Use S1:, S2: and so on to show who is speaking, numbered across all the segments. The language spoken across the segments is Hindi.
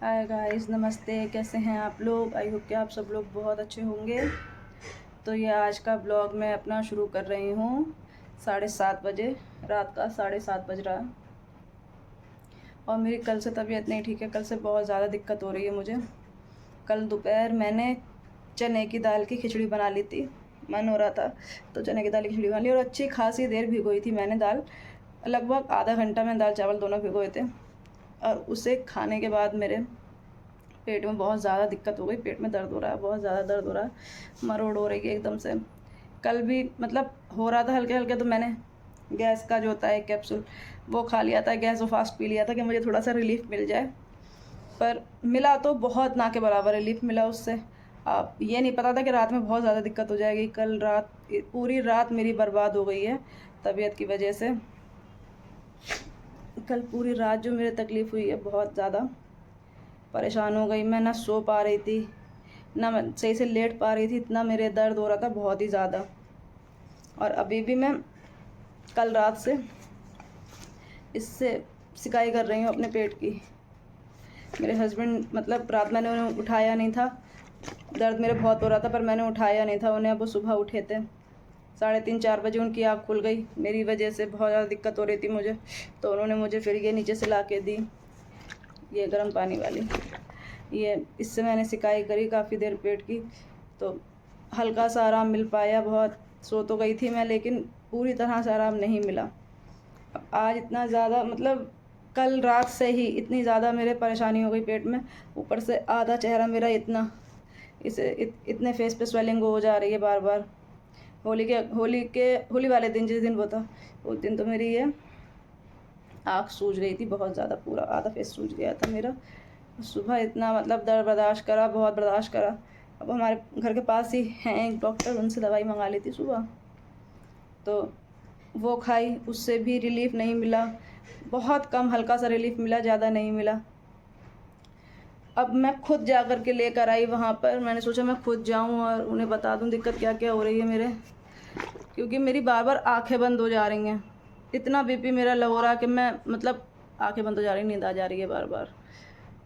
S1: हाय गाइस, नमस्ते। कैसे हैं आप लोग? आई होप कि आप सब लोग बहुत अच्छे होंगे। तो ये आज का ब्लॉग मैं अपना शुरू कर रही हूँ 7:30 बजे। रात का 7:30 बज रहा है और मेरी कल से तबीयत नहीं ठीक है। कल से बहुत ज़्यादा दिक्कत हो रही है मुझे। कल दोपहर मैंने चने की दाल की खिचड़ी बना ली थी, मन हो रहा था तो चने की दाल की खिचड़ी बना ली और अच्छी खासी देर भिगोई थी मैंने दाल। लगभग आधा घंटा मैंने दाल चावल दोनों भिगोए थे और उसे खाने के बाद मेरे पेट में बहुत ज़्यादा दिक्कत हो गई। पेट में दर्द हो रहा है, बहुत ज़्यादा दर्द हो रहा है, मरोड़ हो रही है एकदम से। कल भी मतलब हो रहा था हल्के हल्के, तो मैंने गैस का जो होता है कैप्सूल वो खा लिया था, गैस वो फास्ट पी लिया था कि मुझे थोड़ा सा रिलीफ मिल जाए। पर मिला तो बहुत ना के बराबर रिलीफ मिला उससे। अब ये नहीं पता था कि रात में बहुत ज़्यादा दिक्कत हो जाएगी। कल रात पूरी रात मेरी बर्बाद हो गई है तबीयत की वजह से। कल पूरी रात जो मेरी तकलीफ़ हुई है, बहुत ज़्यादा परेशान हो गई मैं। ना सो पा रही थी, ना मैं सही से लेट पा रही थी, इतना मेरे दर्द हो रहा था बहुत ही ज़्यादा। और अभी भी मैं कल रात से इससे शिकायत कर रही हूँ अपने पेट की। मेरे हस्बैंड मतलब रात मैंने उन्हें उठाया नहीं था, दर्द मेरे बहुत हो रहा था पर मैंने उठाया नहीं था उन्हें। अब वो सुबह उठे थे 3:30-4 बजे, उनकी आँख खुल गई मेरी वजह से। बहुत ज़्यादा दिक्कत हो रही थी मुझे, तो उन्होंने मुझे फिर ये नीचे से ला के दी, ये गर्म पानी वाली। ये इससे मैंने शिकायत करी काफ़ी देर पेट की, तो हल्का सा आराम मिल पाया। बहुत सो तो गई थी मैं, लेकिन पूरी तरह से आराम नहीं मिला। अब आज इतना ज़्यादा मतलब कल रात से ही इतनी ज़्यादा मेरे परेशानी हो गई पेट में। ऊपर से आधा चेहरा मेरा इतना इतने फेस पे स्वेलिंग हो जा रही है बार बार। होली वाले दिन, जिस दिन वो था उस दिन तो मेरी ये आँख सूज गई थी बहुत ज़्यादा, पूरा आधा फेस सूज गया था मेरा। सुबह इतना मतलब दर्द बर्दाश्त करा, बहुत बर्दाश्त करा। अब हमारे घर के पास ही हैं एक डॉक्टर, उनसे दवाई मंगा ली थी सुबह, तो वो खाई, उससे भी रिलीफ़ नहीं मिला। बहुत कम हल्का सा रिलीफ़ मिला, ज़्यादा नहीं मिला। अब मैं खुद जा कर के लेकर आई वहाँ पर। मैंने सोचा मैं खुद जाऊँ और उन्हें बता दूँ दिक्कत क्या क्या हो रही है मेरे, क्योंकि मेरी बार बार आँखें बंद हो जा रही हैं। इतना बीपी मेरा लो हो रहा है कि मैं मतलब आँखें बंद हो जा रही, नींद आ जा रही है बार बार।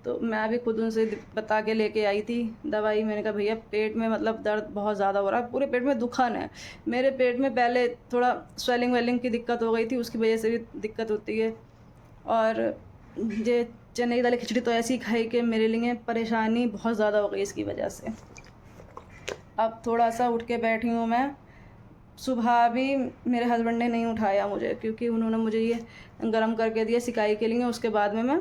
S1: तो मैं भी खुद उनसे बता के लेके आई थी दवाई। मैंने कहा भैया पेट में मतलब दर्द बहुत ज़्यादा हो रहा है, पूरे पेट में दुखान है। मेरे पेट में पहले थोड़ा स्वेलिंग वेलिंग की दिक्कत हो गई थी, उसकी वजह से भी दिक्कत होती है। और ये चने की दाल की खिचड़ी तो ऐसी खाई कि मेरे लिए परेशानी बहुत ज़्यादा हो गई इसकी वजह से। अब थोड़ा सा उठ के बैठी हूँ मैं। सुबह भी मेरे हस्बैंड ने नहीं उठाया मुझे, क्योंकि उन्होंने मुझे ये गर्म करके दिया सिकाई के लिए। उसके बाद में मैं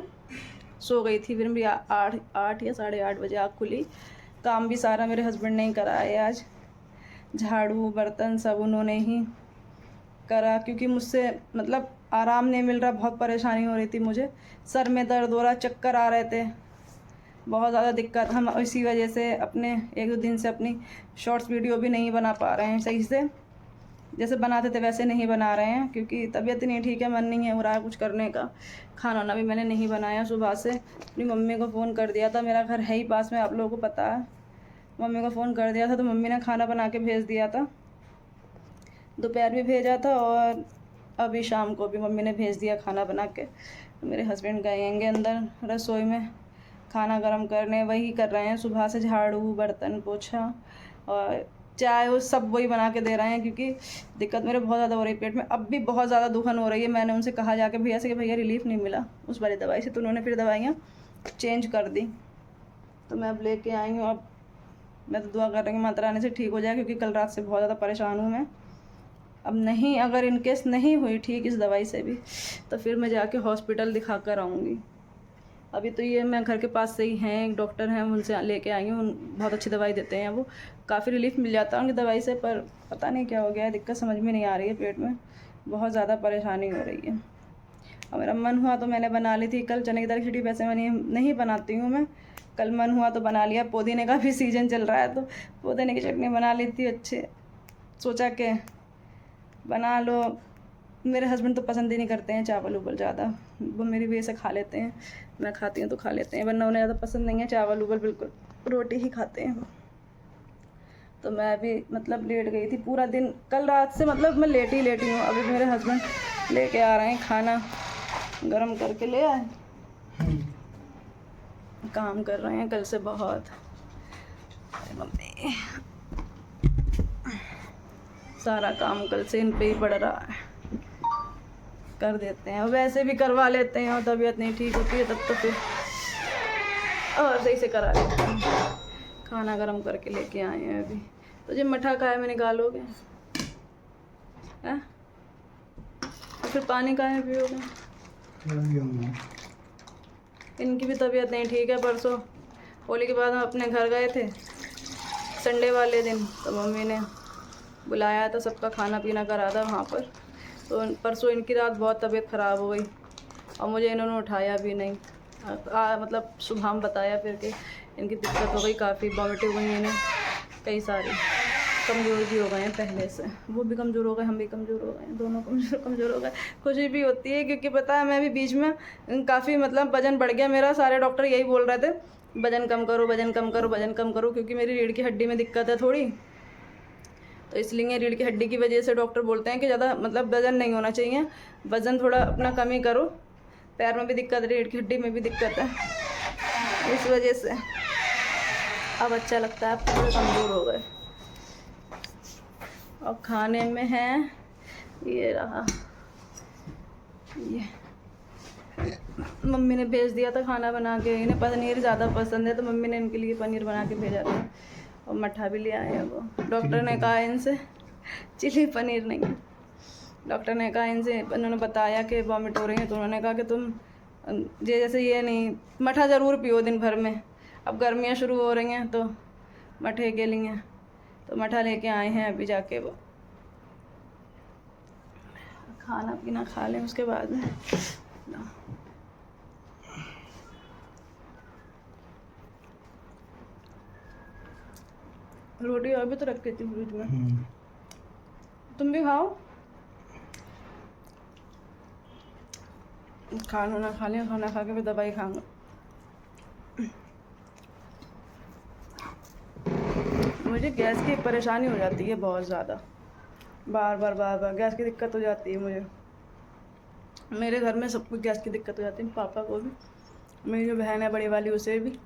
S1: सो गई थी। फिर मेरी 8 या 8:30 बजे आँख खुली। काम भी सारा मेरे हस्बैंड ने ही करा है आज, झाड़ू बर्तन सब उन्होंने ही करा, क्योंकि मुझसे मतलब आराम नहीं मिल रहा, बहुत परेशानी हो रही थी मुझे। सर में दर्द हो रहा, चक्कर आ रहे थे, बहुत ज़्यादा दिक्कत। हम इसी वजह से अपने 1-2 दिन से अपनी शॉर्ट्स वीडियो भी नहीं बना पा रहे हैं सही से। जैसे बनाते थे वैसे नहीं बना रहे हैं, क्योंकि तबीयत नहीं ठीक है, मन नहीं हो रहा है कुछ करने का। खाना वाना भी मैंने नहीं बनाया सुबह से। अपनी मम्मी को फ़ोन कर दिया था, मेरा घर है ही पास में, आप लोगों को पता है। मम्मी को फ़ोन कर दिया था तो मम्मी ने खाना बना के भेज दिया था। दोपहर भी भेजा था और अभी शाम को भी मम्मी ने भेज दिया खाना बना के। मेरे हस्बैंड गएंगे अंदर रसोई में खाना गर्म करने, वही कर रहे हैं सुबह से, झाड़ू बर्तन पोछा और चाय वो सब वही बना के दे रहे हैं, क्योंकि दिक्कत मेरे बहुत ज़्यादा हो रही है पेट में। अब भी बहुत ज़्यादा दुखन हो रही है। मैंने उनसे कहा जाके भैया से कि भैया रिलीफ़ नहीं मिला उस वाली दवाई से, तो उन्होंने फिर दवाइयाँ चेंज कर दी। तो मैं अब लेके आई हूँ। अब मैं तो दुआ कर रही हूँ माता रानी से ठीक हो जाए, क्योंकि कल रात से बहुत ज़्यादा परेशान हूँ मैं। अब नहीं, अगर इनकेस नहीं हुई ठीक इस दवाई से भी, तो फिर मैं जाके हॉस्पिटल दिखा कर आऊँगी। अभी तो ये मैं घर के पास से ही हैं एक डॉक्टर हैं, उनसे लेके आई हूँ। बहुत अच्छी दवाई देते हैं वो, काफ़ी रिलीफ़ मिल जाता है उनकी दवाई से। पर पता नहीं क्या हो गया है, दिक्कत समझ में नहीं आ रही है, पेट में बहुत ज़्यादा परेशानी हो रही है। और मेरा मन हुआ तो मैंने बना ली थी कल चने की दाल की खिचड़ी। वैसे मैं नहीं बनाती हूँ मैं, कल मन हुआ तो बना लिया। पुदीने का भी सीज़न चल रहा है तो पुदीने की चटनी बना ली थी। अच्छे सोचा के बना लो। मेरे हस्बैंड तो पसंद ही नहीं करते हैं चावल उवल ज़्यादा, वो मेरी वजह से खा लेते हैं। मैं खाती हूँ तो खा लेते हैं, वरना उन्हें ज़्यादा पसंद नहीं है चावल उवल, बिल्कुल रोटी ही खाते हैं वो। तो मैं भी मतलब लेट गई थी पूरा दिन कल रात से, मतलब मैं लेटी हूँ। अभी मेरे हस्बैंड लेके आ रहे हैं खाना, गरम करके ले आए। काम कर रहे हैं कल से बहुत। अरे मम्मी, सारा काम कल से इन पे ही पड़ रहा है, कर देते हैं। और वैसे भी करवा लेते हैं और तबीयत नहीं ठीक होती है तब तो फिर और सही से करा लेते हैं। खाना गरम करके लेके आए हैं अभी। तो जो मठा खाए में निकालोगे हैं? तो फिर पानी काहे पियोगे? इनकी भी तबीयत नहीं ठीक है। परसों होली के बाद हम अपने घर गए थे संडे वाले दिन, तो मम्मी ने बुलाया था, सबका खाना पीना करा था वहाँ पर। तो परसों इनकी रात बहुत तबीयत ख़राब हो गई और मुझे इन्होंने उठाया भी नहीं। मतलब सुबह में बताया फिर कि इनकी दिक्कत हो गई, काफ़ी वॉमिटिंग हुई इन्हें, कई सारी, कमज़ोर भी हो गए हैं पहले से। वो भी कमज़ोर हो गए, हम भी कमज़ोर हो गए हैं, दोनों कमज़ोर हो गए। खुशी भी होती है क्योंकि पता है मैं भी बीच में काफ़ी मतलब वज़न बढ़ गया मेरा। सारे डॉक्टर यही बोल रहे थे वज़न कम करो, वज़न कम करो, वज़न कम करो, क्योंकि मेरी रीढ़ की हड्डी में दिक्कत है थोड़ी। तो इसलिए रीढ़ की हड्डी की वजह से डॉक्टर बोलते हैं कि ज़्यादा मतलब वज़न नहीं होना चाहिए, वज़न थोड़ा अपना कम ही करो। पैर में भी दिक्कत है, रीढ़ की हड्डी में भी दिक्कत है, इस वजह से अब अच्छा लगता है। अब थोड़े कमज़ोर हो गए। और खाने में है ये रहा, ये मम्मी ने भेज दिया था खाना बना के। इन्हें पनीर ज़्यादा पसंद है तो मम्मी ने इनके लिए पनीर बना के भेजा था। और मठा भी ले आए हैं वो। डॉक्टर ने कहा इनसे, चिली पनीर नहीं, डॉक्टर ने कहा इनसे, उन्होंने बताया कि वॉमिट हो रही है तो उन्होंने कहा कि तुम जैसे ये नहीं, मठा ज़रूर पियो दिन भर में। अब गर्मियाँ शुरू हो रही हैं तो मठे के लिए तो मठा लेके आए हैं अभी जाके। वो खाना पीना खा लें उसके बाद में। रोटी अभी तो रख के थी फ्रिज में, तुम भी खाओ। खाना ना खा लें, खाना खा के फिर दवाई खाऊंगा। मुझे गैस की परेशानी हो जाती है बहुत ज़्यादा, बार बार गैस की दिक्कत हो जाती है मुझे। मेरे घर में सबको गैस की दिक्कत हो जाती है, पापा को भी, मेरी जो बहन है बड़ी वाली उसे भी।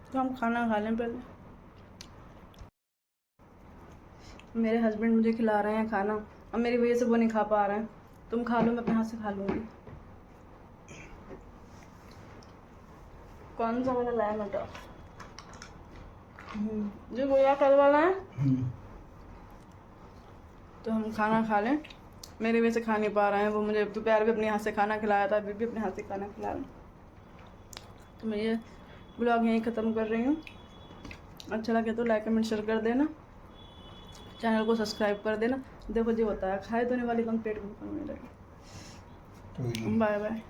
S1: तो हम खाना खा लें पहले। मेरे हस्बैंड मुझे खिला रहे हैं खाना, अब मेरी वजह से वो नहीं खा पा रहे हैं। तुम खा लो, मैं अपने हाथ से खा लूँगी। कौन सा मैंने लाया मटर, जो गोया कल वाला है। तो हम खाना खा लें, मेरे वजह से खा नहीं पा रहे हैं वो। मुझे दोपहर भी अपने हाथ से खाना खिलाया था, अभी भी अपने हाथ से खाना खिला रहे हैं। तो मैं ये ब्लॉग यहीं ख़त्म कर रही हूँ। अच्छा लगे तो लाइक कमेंट शेयर कर देना, चैनल को सब्सक्राइब कर देना। देखो जो होता है, खाए धोने वाली कम पेट भूखा नहीं लगे। Bye bye.